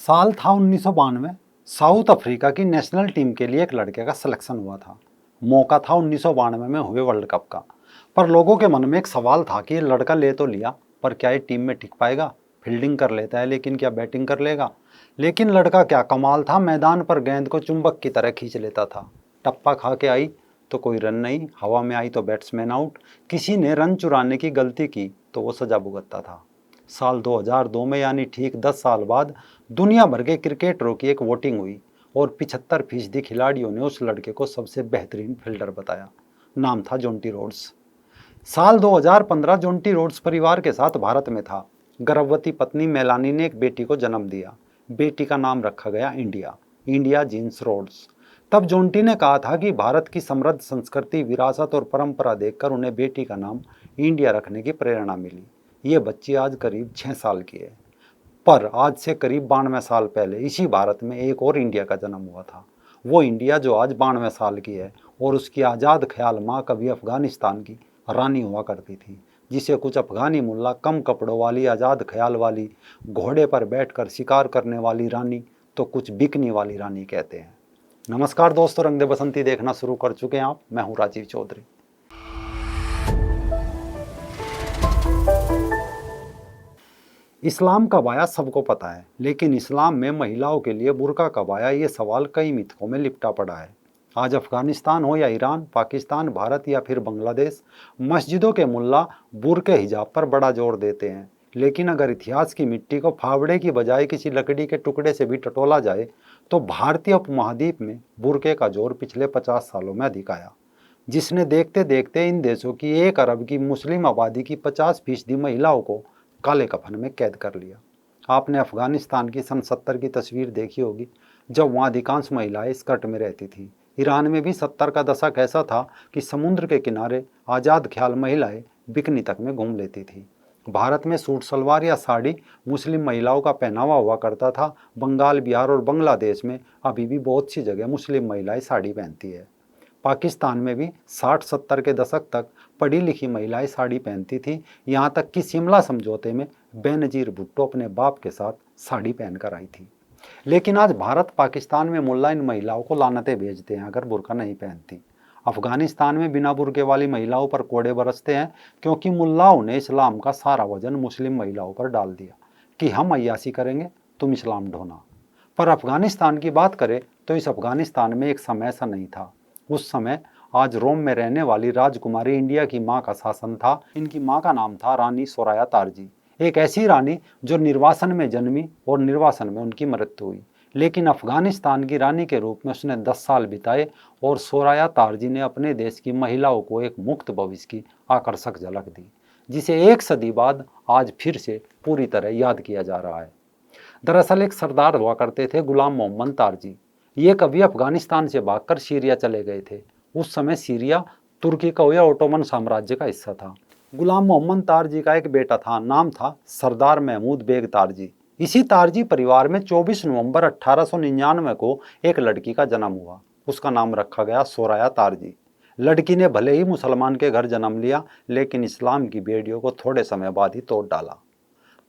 साल था 1992। South Africa की नेशनल टीम के लिए एक लड़के का सिलेक्शन हुआ था। मौका था 1992 में हुए वर्ल्ड कप का। पर लोगों के मन में एक सवाल था कि ये लड़का ले तो लिया, पर क्या ये टीम में टिक पाएगा। फील्डिंग कर लेता है लेकिन क्या बैटिंग कर लेगा। लेकिन लड़का क्या कमाल था, मैदान पर गेंद को चुंबक की तरह खींच लेता था। टप्पा खा के आई तो कोई रन नहीं, हवा में आई तो बैट्समैन आउट। किसी ने रन चुराने की गलती की तो वो सजा भुगतता था। साल 2002 में यानी ठीक 10 साल बाद दुनिया भर के क्रिकेटरों की एक वोटिंग हुई और 75% खिलाड़ियों ने उस लड़के को सबसे बेहतरीन फील्डर बताया। नाम था जोंटी रोड्स। साल 2015 जोंटी रोड्स परिवार के साथ भारत में था। गर्भवती पत्नी मेलानी ने एक बेटी को जन्म दिया। बेटी का नाम रखा गया इंडिया, इंडिया जीन्स रोड्स। तब जोंटी ने कहा था कि भारत की समृद्ध संस्कृति, विरासत और परंपरा देखकर उन्हें बेटी का नाम इंडिया रखने की प्रेरणा मिली। ये बच्ची आज करीब 6 साल की है। पर आज से करीब 92 साल पहले इसी भारत में एक और इंडिया का जन्म हुआ था। वो इंडिया जो आज 92 साल की है और उसकी आज़ाद ख्याल माँ कभी अफगानिस्तान की रानी हुआ करती थी, जिसे कुछ अफगानी मुल्ला कम कपड़ों वाली आज़ाद ख्याल वाली, घोड़े पर बैठकर शिकार करने वाली रानी, तो कुछ बिकनी वाली रानी कहते हैं। नमस्कार दोस्तों, रंग दे बसंती देखना शुरू कर चुके हैं आप। मैं हूँ राजीव चौधरी। इस्लाम कब आया सबको पता है, लेकिन इस्लाम में महिलाओं के लिए बुर्का कब आया, ये सवाल कई मिथकों में लिपटा पड़ा है। आज अफगानिस्तान हो या ईरान, पाकिस्तान, भारत या फिर बांग्लादेश, मस्जिदों के मुल्ला बुर्के हिजाब पर बड़ा जोर देते हैं। लेकिन अगर इतिहास की मिट्टी को फावड़े की बजाय किसी लकड़ी के टुकड़े से भी टटोला जाए तो भारतीय उपमहाद्वीप में बुर्के का जोर पिछले 50 सालों में अधिक आया, जिसने देखते देखते इन देशों की 1 अरब की मुस्लिम आबादी की 50% महिलाओं को काले कफन में कैद कर लिया। आपने अफगानिस्तान की सन 70 की तस्वीर देखी होगी, जब वहाँ अधिकांश महिलाएं स्कर्ट में रहती थी। ईरान में भी 70 का दशक ऐसा था कि समुद्र के किनारे आज़ाद ख्याल महिलाएं बिकनी तक में घूम लेती थी। भारत में सूट सलवार या साड़ी मुस्लिम महिलाओं का पहनावा हुआ करता था। बंगाल, बिहार और बांग्लादेश में अभी भी बहुत सी जगह मुस्लिम महिलाएं साड़ी पहनती है। पाकिस्तान में भी 60-70 के दशक तक पढ़ी लिखी महिलाएं साड़ी पहनती थी। यहाँ तक कि शिमला समझौते में बेनजीर भुट्टो अपने बाप के साथ साड़ी पहनकर आई थी। लेकिन आज भारत पाकिस्तान में मुल्ला इन महिलाओं को लानतें भेजते हैं अगर बुर्का नहीं पहनती। अफगानिस्तान में बिना बुर्के वाली महिलाओं पर कोड़े बरसते हैं, क्योंकि मुल्लाओं ने इस्लाम का सारा वजन मुस्लिम महिलाओं पर डाल दिया कि हम अय्यासी करेंगे, तुम इस्लाम ढोना। पर अफगानिस्तान की बात करें तो इस अफगानिस्तान में एक समय ऐसा नहीं था। उस समय आज रोम में रहने वाली राजकुमारी इंडिया की माँ का शासन था। इनकी माँ का नाम था रानी सोराया तारजी, एक ऐसी रानी जो निर्वासन में जन्मी और निर्वासन में उनकी मृत्यु हुई। लेकिन अफगानिस्तान की रानी के रूप में उसने 10 साल बिताए और सोराया तारजी ने अपने देश की महिलाओं को एक मुक्त भविष्य की आकर्षक झलक दी, जिसे 1 सदी बाद आज फिर से पूरी तरह याद किया जा रहा है। दरअसल एक सरदार हुआ करते थे, गुलाम मोहम्मद तारजी। ये कभी अफगानिस्तान से भागकर सीरिया चले गए थे। उस समय सीरिया तुर्की का या ओटोमन साम्राज्य का हिस्सा था। गुलाम मोहम्मद तारजी का एक बेटा था, नाम था सरदार महमूद बेग तारजी। इसी तारजी परिवार में 24 नवंबर 1899 को एक लड़की का जन्म हुआ। उसका नाम रखा गया सोराया तारजी। लड़की ने भले ही मुसलमान के घर जन्म लिया, लेकिन इस्लाम की बेड़ियों को थोड़े समय बाद ही तोड़ डाला।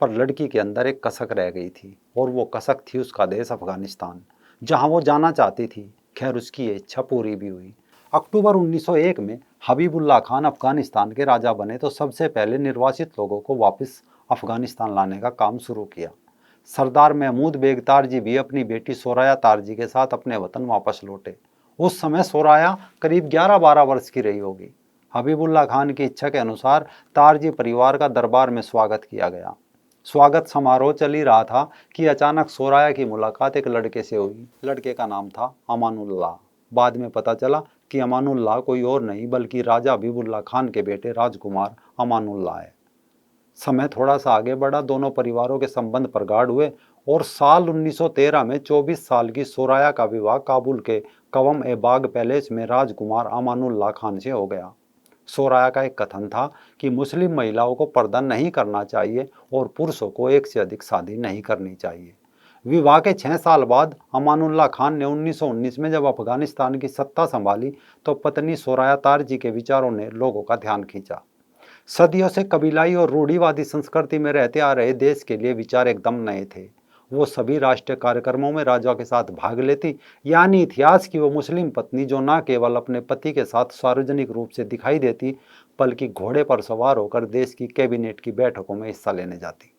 पर लड़की के अंदर एक कसक रह गई थी, और वो कसक थी उसका देश अफगानिस्तान, जहां वो जाना चाहती थी। खैर, उसकी ये इच्छा पूरी भी हुई। अक्टूबर 1901 में हबीबुल्ला खान अफगानिस्तान के राजा बने तो सबसे पहले निर्वासित लोगों को वापस अफगानिस्तान लाने का काम शुरू किया। सरदार महमूद बेग तारजी भी अपनी बेटी सोराया तारजी के साथ अपने वतन वापस लौटे। उस समय सोराया करीब 11-12 वर्ष की रही होगी। हबीबुल्ला खान की इच्छा के अनुसार तारजी परिवार का दरबार में स्वागत किया गया। स्वागत समारोह चल ही रहा था कि अचानक सोराया की मुलाकात एक लड़के से हुई। लड़के का नाम था अमानुल्लाह। बाद में पता चला कि अमानुल्लाह कोई और नहीं बल्कि राजा हबीबुल्ला खान के बेटे राजकुमार अमानुल्लाह है। समय थोड़ा सा आगे बढ़ा, दोनों परिवारों के संबंध प्रगाढ़ हुए और साल 1913 में 24 साल की सोराया का विवाह काबुल के कवम ए बाग पैलेस में राजकुमार अमानुल्लाह खान से हो गया। सोराया का एक कथन था कि मुस्लिम महिलाओं को पर्दा नहीं करना चाहिए और पुरुषों को एक से अधिक शादी नहीं करनी चाहिए। विवाह के 6 साल बाद अमानुल्लाह खान ने 1919 में जब अफगानिस्तान की सत्ता संभाली तो पत्नी सोराया तारजी के विचारों ने लोगों का ध्यान खींचा। सदियों से कबीलाई और रूढ़िवादी संस्कृति में रहते आ रहे देश के लिए विचार एकदम नए थे। वो सभी राष्ट्रीय कार्यक्रमों में राजा के साथ भाग लेती, यानी इतिहास की वो मुस्लिम पत्नी जो न केवल अपने पति के साथ सार्वजनिक रूप से दिखाई देती, बल्कि घोड़े पर सवार होकर देश की कैबिनेट की बैठकों में हिस्सा लेने जाती।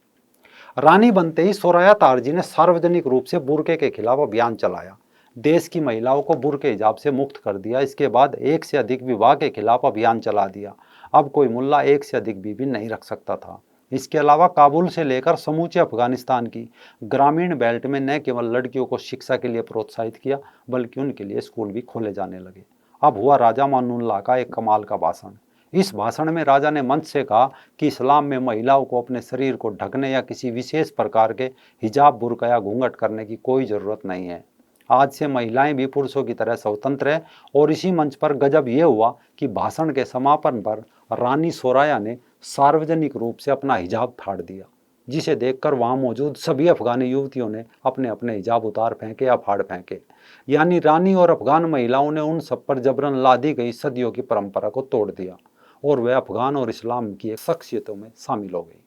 रानी बनते ही सोराया तारजी ने सार्वजनिक रूप से बुर्के के खिलाफ अभियान चलाया। देश की महिलाओं को बुर्के हिजाब से मुक्त कर दिया। इसके बाद एक से अधिक विवाह के खिलाफ अभियान चला दिया। अब कोई मुल्ला एक से अधिक बीवी नहीं रख सकता था। इसके अलावा काबुल से लेकर समूचे अफगानिस्तान की ग्रामीण बेल्ट में न केवल लड़कियों को शिक्षा के लिए प्रोत्साहित किया, बल्कि उनके लिए स्कूल भी खोले जाने लगे। अब हुआ राजा मानुल्लाह का एक कमाल का भाषण। इस भाषण में राजा ने मंच से कहा कि इस्लाम में महिलाओं को अपने शरीर को ढकने या किसी विशेष प्रकार के हिजाब, बुर्का या घूंघट करने की कोई जरूरत नहीं है। आज से महिलाएं भी पुरुषों की तरह स्वतंत्र है। और इसी मंच पर गजब यह हुआ कि भाषण के समापन पर रानी सोराया ने सार्वजनिक रूप से अपना हिजाब फाड़ दिया, जिसे देखकर वहां मौजूद सभी अफगानी युवतियों ने अपने अपने हिजाब उतार फेंके या फाड़ फेंके। यानी रानी और अफगान महिलाओं ने उन सब पर जबरन लादी गई सदियों की परंपरा को तोड़ दिया और वह अफगान और इस्लाम की एक शख्सियतों में शामिल हो गई।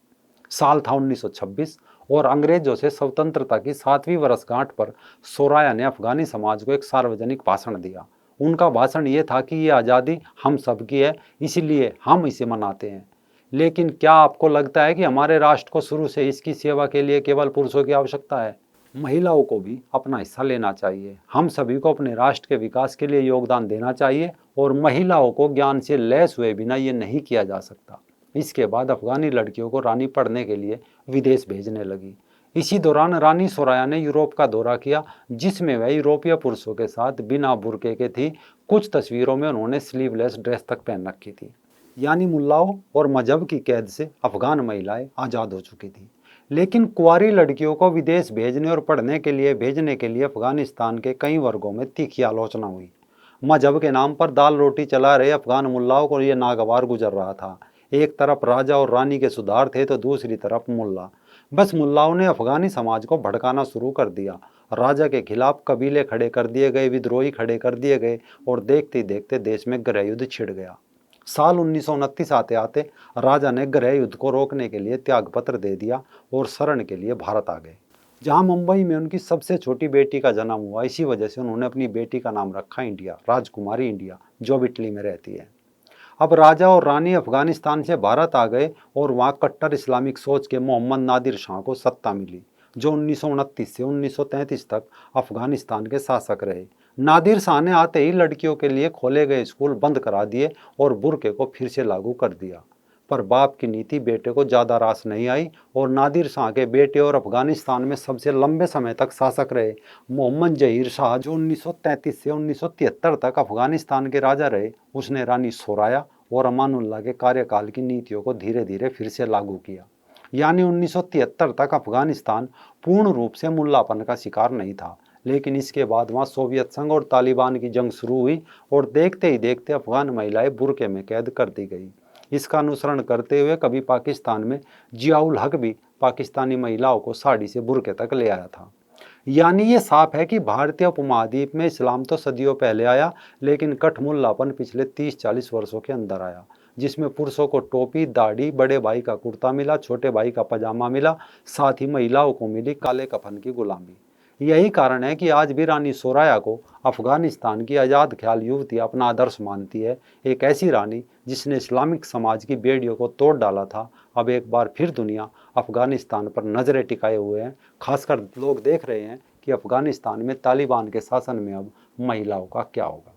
साल था 1926 और अंग्रेजों से स्वतंत्रता की 7वीं वर्षगांठ पर सोराया ने अफगानी समाज को एक सार्वजनिक भाषण दिया। उनका भाषण ये था कि ये आज़ादी हम सबकी है, इसीलिए हम इसे मनाते हैं। लेकिन क्या आपको लगता है कि हमारे राष्ट्र को शुरू से इसकी सेवा के लिए केवल पुरुषों की आवश्यकता है? महिलाओं को भी अपना हिस्सा लेना चाहिए। हम सभी को अपने राष्ट्र के विकास के लिए योगदान देना चाहिए और महिलाओं को ज्ञान से लैस हुए बिना ये नहीं किया जा सकता। इसके बाद अफगानी लड़कियों को रानी पढ़ने के लिए विदेश भेजने लगी। इसी दौरान रानी सोराया ने यूरोप का दौरा किया, जिसमें वह यूरोपीय पुरुषों के साथ बिना बुर्के के थी। कुछ तस्वीरों में उन्होंने स्लीवलेस ड्रेस तक पहन रखी थी। यानी मुल्लाओं और मजहब की कैद से अफगान महिलाएं आज़ाद हो चुकी थी। लेकिन कुंवारी लड़कियों को विदेश भेजने और पढ़ने के लिए भेजने के लिए अफगानिस्तान के कई वर्गों में तीखी आलोचना हुई। मजहब के नाम पर दाल रोटी चला रहे अफगान मुल्लाओं को यह नागवार गुजर रहा था। एक तरफ राजा और रानी के सुधार थे तो दूसरी तरफ मुल्ला। बस मुल्लाओं ने अफगानी समाज को भड़काना शुरू कर दिया। राजा के खिलाफ कबीले खड़े कर दिए गए, विद्रोही खड़े कर दिए गए और देखते ही देखते देश में गृह युद्ध छिड़ गया। साल 1929 आते आते राजा ने गृह युद्ध को रोकने के लिए त्यागपत्र दे दिया और शरण के लिए भारत आ गए, जहां मुंबई में उनकी सबसे छोटी बेटी का जन्म हुआ। इसी वजह से उन्होंने अपनी बेटी का नाम रखा इंडिया, राजकुमारी इंडिया, जो अब इटली में रहती है। अब राजा और रानी अफगानिस्तान से भारत आ गए और वहाँ कट्टर इस्लामिक सोच के मोहम्मद नादिर शाह को सत्ता मिली, जो 1929 से 1933 तक अफगानिस्तान के शासक रहे। नादिर शाह ने आते ही लड़कियों के लिए खोले गए स्कूल बंद करा दिए और बुर्के को फिर से लागू कर दिया। पर बाप की नीति बेटे को ज़्यादा रास नहीं आई और नादिर शाह के बेटे और अफगानिस्तान में सबसे लंबे समय तक शासक रहे मोहम्मद जहीर शाह, जो 1933 से 1973 तक अफगानिस्तान के राजा रहे, उसने रानी सोराया और अमानुल्लाह के कार्यकाल की नीतियों को धीरे धीरे फिर से लागू किया। यानी 1973 तक अफगानिस्तान पूर्ण रूप से मुल्लापन का शिकार नहीं था। लेकिन इसके बाद वहाँ सोवियत संघ और तालिबान की जंग शुरू हुई और देखते ही देखते अफगान महिलाएं बुर्के में कैद कर दी गई। इसका अनुसरण करते हुए कभी पाकिस्तान में जियाउल हक भी पाकिस्तानी महिलाओं को साड़ी से बुर्के तक ले आया था। यानी ये साफ है कि भारतीय उपमहाद्वीप में इस्लाम तो सदियों पहले आया, लेकिन कठमुल्लापन पिछले 30-40 वर्षों के अंदर आया, जिसमें पुरुषों को टोपी, दाढ़ी, बड़े भाई का कुर्ता मिला, छोटे भाई का पजामा मिला, साथ ही महिलाओं को मिली काले कफन की गुलामी। यही कारण है कि आज भी रानी सोराया को अफगानिस्तान की आज़ाद ख्याल युवती अपना आदर्श मानती है, एक ऐसी रानी जिसने इस्लामिक समाज की बेड़ियों को तोड़ डाला था। अब एक बार फिर दुनिया अफगानिस्तान पर नज़रें टिकाए हुए हैं। खासकर लोग देख रहे हैं कि अफगानिस्तान में तालिबान के शासन में अब महिलाओं का क्या होगा।